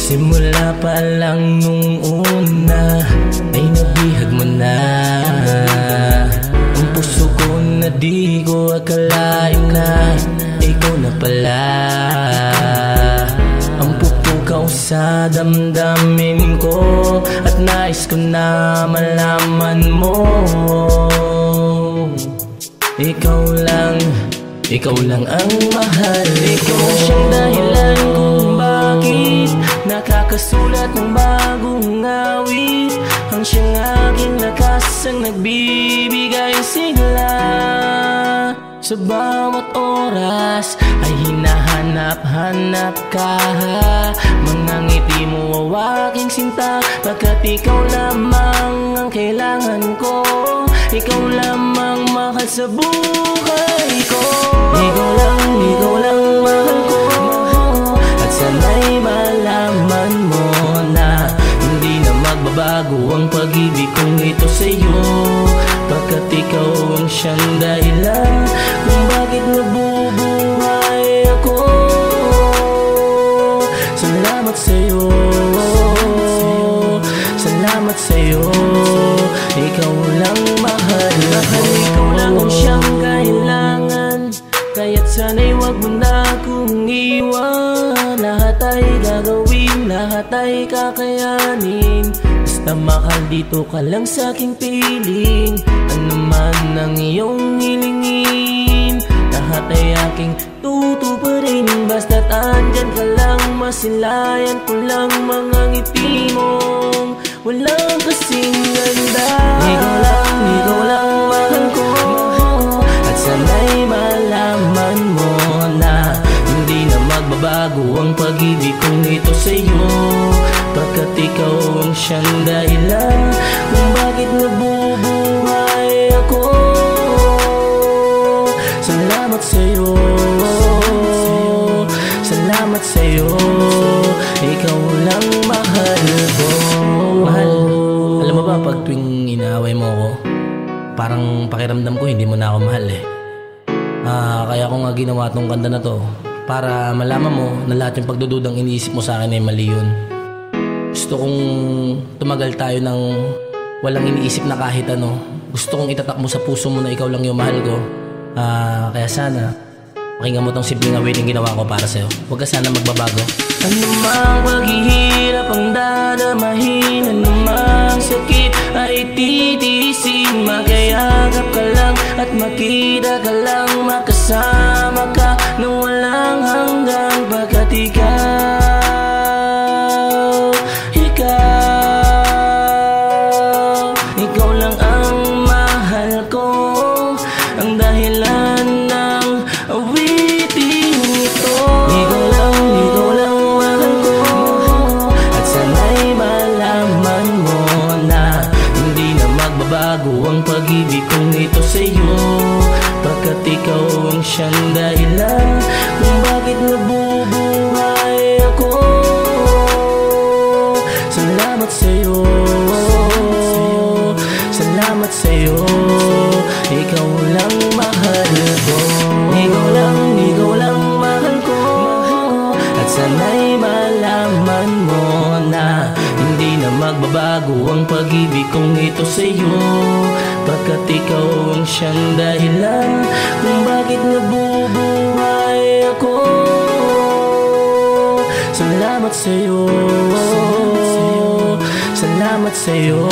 Simula pa lang nung una ay nabihag mo na ang puso ko na di ko akalain na ikaw na pala ang pupukaw sa damdamin ko. At nais ko na malaman mo ikaw lang ang mahal ko. Ikaw siyang dahilan kung bakit nakakasulat ng bagong awit. Ang siyang aking lakas ang nagbibigay sigla. Sa bawat oras ay hinahanap-hanap ka. Mga ngiti mo aking sinta, pagkat ikaw lamang ang kailangan ko. Ikaw lamang mahal sa buhay ko. Ikaw lang mahal ko. At sana'y malaman mo na hindi na magbabago ang pag-ibig kong ito sa'yo. Pagkat ikaw ang siyang dahilan kung bakit nabubuhay ako. Salamat sa'yo, salamat sa'yo. Ikaw lang mahal ko. Ikaw lang ang siyang kailangan, kaya't sana'y wag mo na akong iwan. Lahat ay gagawin, lahat ay kakayanin. Basta mahal, dito ka lang sa'king piling. Ano man ang iyong hilingin, lahat ay aking tutuparin. Basta't andyan ka lang, masilayan ko lang mga ngiti mong walang kasing ganda. Ikaw lang mahal ko. At sana'y malaman mo na hindi na magbabago ang pag-ibig kong ito sa'yo. Pagkat ikaw ang siyang dahilan kung bakit nabubuhay ako. Salamat sa'yo, salamat sa'yo. Ikaw lang mahal ko. Mahal, alam mo ba pag tuwing inaaway mo ako, parang pakiramdam ko hindi mo na ako mahal eh. Kaya ko nga ginawa tong kanta na to para malaman mo na lahat yung pagdududang iniisip mo sa akin ay mali yun. Gusto kong tumagal tayo ng walang iniisip na kahit ano. Gusto kong itatak mo sa puso mo na ikaw lang yung mahal ko. Kaya sana pakinggan mo tong simpleng awiting ginawa ko para sa'yo. Huwag ka sana magbabago. Ano mang paghihirap ang dadamahin, ano mang sakit ay titiisin. Magkayakap ka lang at makita ka lang, makasama ka nang walang hanggan. Pagkat ikaw lang ang mahal ko, ang dahilan ng awiting ito. Ikaw lang mahal ko. At sana'y malaman mo na hindi na magbabago ang pag-ibig kong ito sa'yo. Pagkat ikaw ang siyang dahilan kung bakit nabubuhay ako. Salamat sa'yo, salamat sa'yo. Ikaw lang mahal ko. Ikaw lang mahal ko. At sana'y malaman mo na hindi na magbabago ang pag-ibig kong ito sa'yo. Pagkat ikaw ang siyang dahilan kung bakit nabubuhay ako. Salamat sa'yo, salamat sa'yo.